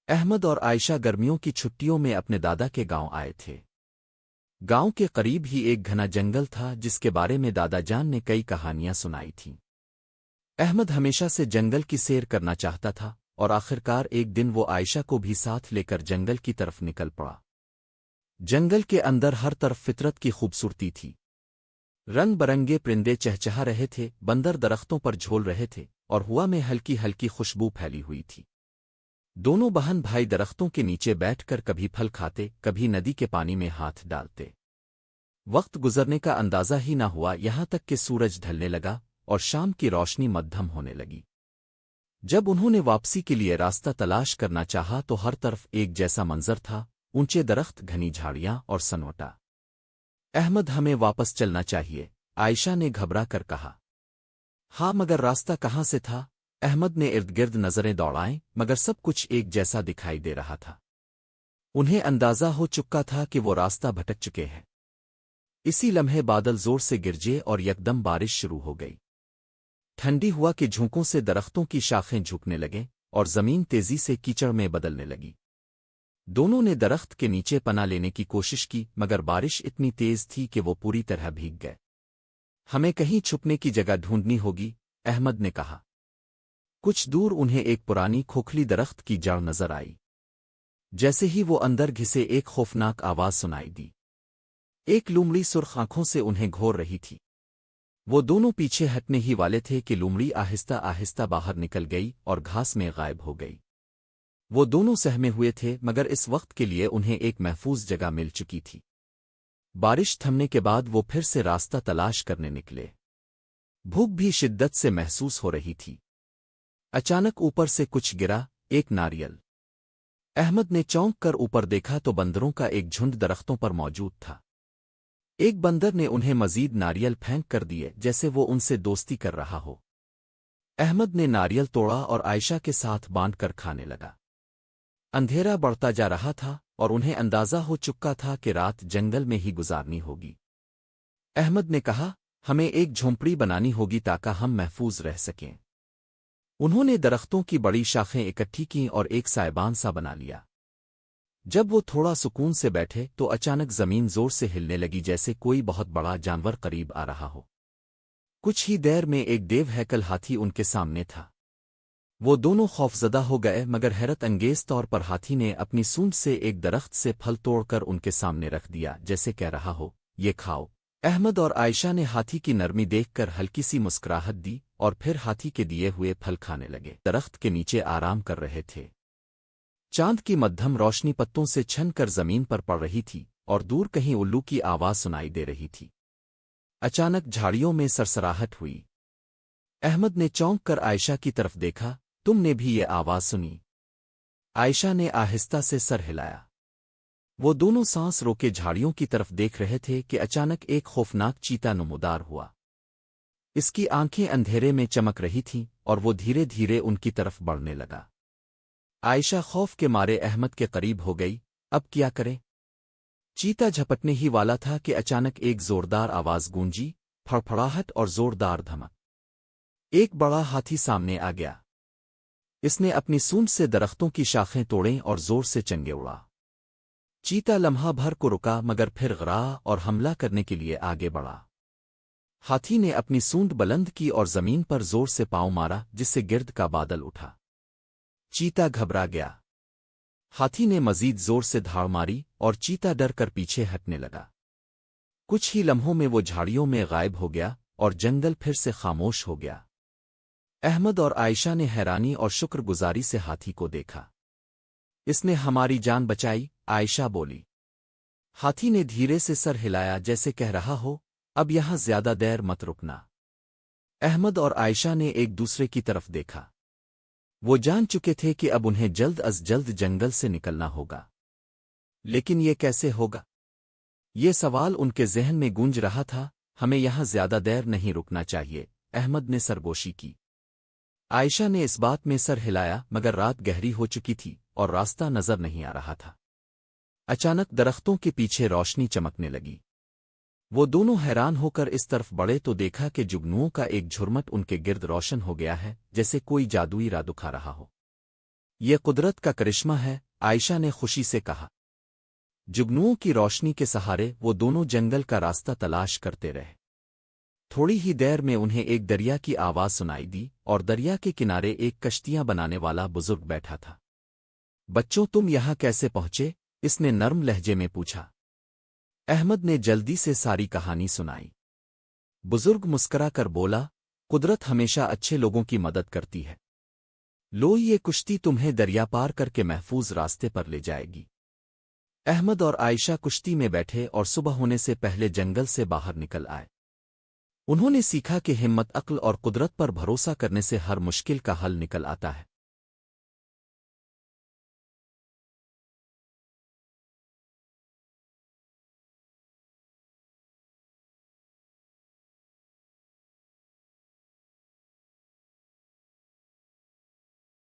احمد اور عائشہ گرمیوں کی چھٹیوں میں اپنے دادا کے گاؤں آئے تھے۔ گاؤں کے قریب ہی ایک گھنا جنگل تھا جس کے بارے میں دادا جان نے کئی کہانیاں سنائی تھیں۔ احمد ہمیشہ سے جنگل کی سیر کرنا چاہتا تھا اور آخرکار ایک دن وہ عائشہ کو بھی ساتھ لے کر جنگل کی طرف نکل پڑا۔ جنگل کے اندر ہر طرف فطرت کی خوبصورتی تھی۔ رنگ برنگے پرندے چہچہا رہے تھے، بندر درختوں پر جھول رہے تھے اور ہوا میں ہلکی ہلکی خوشبو پھیلی ہوئی تھی۔ دونوں بہن بھائی درختوں کے نیچے بیٹھ کر کبھی پھل کھاتے، کبھی ندی کے پانی میں ہاتھ ڈالتے۔ وقت گزرنے کا اندازہ ہی نہ ہوا یہاں تک کہ سورج ڈھلنے لگا اور شام کی روشنی مدھم ہونے لگی۔ جب انہوں نے واپسی کے لیے راستہ تلاش کرنا چاہا تو ہر طرف ایک جیسا منظر تھا، اونچے درخت، گھنی جھاڑیاں اور سنوٹا۔ احمد، ہمیں واپس چلنا چاہیے، عائشہ نے گھبرا کر کہا۔ ہاں، مگر راستہ کہاں سے تھا؟ احمد نے ارد گرد نظریں دوڑائیں مگر سب کچھ ایک جیسا دکھائی دے رہا تھا۔ انہیں اندازہ ہو چکا تھا کہ وہ راستہ بھٹک چکے ہیں۔ اسی لمحے بادل زور سے گرجے اور یکدم بارش شروع ہو گئی۔ ٹھنڈی ہوا کے جھونکوں سے درختوں کی شاخیں جھکنے لگیں اور زمین تیزی سے کیچڑ میں بدلنے لگی۔ دونوں نے درخت کے نیچے پناہ لینے کی کوشش کی مگر بارش اتنی تیز تھی کہ وہ پوری طرح بھیگ گئے۔ ہمیں کہیں چھپنے کی جگہ ڈھونڈنی ہوگی، احمد نے کہا۔ کچھ دور انہیں ایک پرانی کھوکھلی درخت کی جڑ نظر آئی۔ جیسے ہی وہ اندر گھسے ایک خوفناک آواز سنائی دی۔ ایک لومڑی سرخ آنکھوں سے انہیں گھور رہی تھی۔ وہ دونوں پیچھے ہٹنے ہی والے تھے کہ لومڑی آہستہ آہستہ باہر نکل گئی اور گھاس میں غائب ہو گئی۔ وہ دونوں سہمے ہوئے تھے مگر اس وقت کے لیے انہیں ایک محفوظ جگہ مل چکی تھی۔ بارش تھمنے کے بعد وہ پھر سے راستہ تلاش کرنے نکلے۔ بھوک بھی شدت سے محسوس ہو رہی تھی۔ اچانک اوپر سے کچھ گرا، ایک ناریل۔ احمد نے چونک کر اوپر دیکھا تو بندروں کا ایک جھنڈ درختوں پر موجود تھا۔ ایک بندر نے انہیں مزید ناریل پھینک کر دیے جیسے وہ ان سے دوستی کر رہا ہو۔ احمد نے ناریل توڑا اور عائشہ کے ساتھ باندھ کر کھانے لگا۔ اندھیرا بڑھتا جا رہا تھا اور انہیں اندازہ ہو چکا تھا کہ رات جنگل میں ہی گزارنی ہوگی۔ احمد نے کہا، ہمیں ایک جھونپڑی بنانی ہوگی تاکہ ہم محفوظ رہ سکیں۔ انہوں نے درختوں کی بڑی شاخیں اکٹھی کیں اور ایک سائبان سا بنا لیا۔ جب وہ تھوڑا سکون سے بیٹھے تو اچانک زمین زور سے ہلنے لگی جیسے کوئی بہت بڑا جانور قریب آ رہا ہو۔ کچھ ہی دیر میں ایک دیو ہیکل ہاتھی ان کے سامنے تھا۔ وہ دونوں خوفزدہ ہو گئے مگر حیرت انگیز طور پر ہاتھی نے اپنی سونڈ سے ایک درخت سے پھل توڑ کر ان کے سامنے رکھ دیا جیسے کہہ رہا ہو، یہ کھاؤ۔ احمد اور عائشہ نے ہاتھی کی نرمی دیکھ کر ہلکی سی مسکراہٹ دی اور پھر ہاتھی کے دیے ہوئے پھل کھانے لگے۔ درخت کے نیچے آرام کر رہے تھے۔ چاند کی مدھم روشنی پتوں سے چھن کر زمین پر پڑ رہی تھی اور دور کہیں الو کی آواز سنائی دے رہی تھی۔ اچانک جھاڑیوں میں سرسراہٹ ہوئی۔ احمد نے چونک کر عائشہ کی طرف دیکھا، تم نے بھی یہ آواز سنی؟ عائشہ نے آہستہ سے سر ہلایا۔ وہ دونوں سانس روکے جھاڑیوں کی طرف دیکھ رہے تھے کہ اچانک ایک خوفناک چیتا نمودار ہوا۔ اس کی آنکھیں اندھیرے میں چمک رہی تھیں اور وہ دھیرے دھیرے ان کی طرف بڑھنے لگا۔ عائشہ خوف کے مارے احمد کے قریب ہو گئی، اب کیا کریں؟ چیتا جھپٹنے ہی والا تھا کہ اچانک ایک زوردار آواز گونجی، پھڑپھڑاہٹ اور زوردار دھمک۔ ایک بڑا ہاتھی سامنے آ گیا۔ اس نے اپنی سونڈ سے درختوں کی شاخیں توڑیں اور زور سے چنگے اڑا۔ چیتا لمحہ بھر کو رکا مگر پھر غرا اور حملہ کرنے کے لیے آگے بڑھا۔ ہاتھی نے اپنی سونڈ بلند کی اور زمین پر زور سے پاؤں مارا جس سے گرد کا بادل اٹھا۔ چیتا گھبرا گیا۔ ہاتھی نے مزید زور سے دھاڑ ماری اور چیتا ڈر کر پیچھے ہٹنے لگا۔ کچھ ہی لمحوں میں وہ جھاڑیوں میں غائب ہو گیا اور جنگل پھر سے خاموش ہو گیا۔ احمد اور عائشہ نے حیرانی اور شکر گزاری سے ہاتھی کو دیکھا۔ اس نے ہماری جان بچائی، عائشہ بولی۔ ہاتھی نے دھیرے سے سر ہلایا جیسے کہہ رہا ہو، اب یہاں زیادہ دیر مت رکنا۔ احمد اور عائشہ نے ایک دوسرے کی طرف دیکھا۔ وہ جان چکے تھے کہ اب انہیں جلد از جلد جنگل سے نکلنا ہوگا۔ لیکن یہ کیسے ہوگا؟ یہ سوال ان کے ذہن میں گونج رہا تھا۔ ہمیں یہاں زیادہ دیر نہیں رکنا چاہیے، احمد نے سرگوشی کی۔ عائشہ نے اس بات میں سر ہلایا مگر رات گہری ہو چکی تھی اور راستہ نظر نہیں آ رہا تھا۔ اچانک درختوں کے پیچھے روشنی چمکنے لگی۔ وہ دونوں حیران ہو کر اس طرف بڑھے تو دیکھا کہ جگنوؤں کا ایک جھرمٹ ان کے گرد روشن ہو گیا ہے جیسے کوئی جادوئی راہ دکھا رہا ہو۔ یہ قدرت کا کرشمہ ہے، عائشہ نے خوشی سے کہا۔ جگنوؤں کی روشنی کے سہارے وہ دونوں جنگل کا راستہ تلاش کرتے رہے۔ تھوڑی ہی دیر میں انہیں ایک دریا کی آواز سنائی دی، اور دریا کے کنارے ایک کشتیاں بنانے والا بزرگ بیٹھا تھا۔ بچوں، تم یہاں کیسے پہنچے؟ اس نے نرم لہجے میں پوچھا۔ احمد نے جلدی سے ساری کہانی سنائی۔ بزرگ مسکرا کر بولا، قدرت ہمیشہ اچھے لوگوں کی مدد کرتی ہے۔ لو، یہ کشتی تمہیں دریا پار کر کے محفوظ راستے پر لے جائے گی۔ احمد اور عائشہ کشتی میں بیٹھے اور صبح ہونے سے پہلے جنگل سے باہر نکل آئے۔ انہوں نے سیکھا کہ ہمت، عقل اور قدرت پر بھروسہ کرنے سے ہر مشکل کا حل نکل آتا ہے۔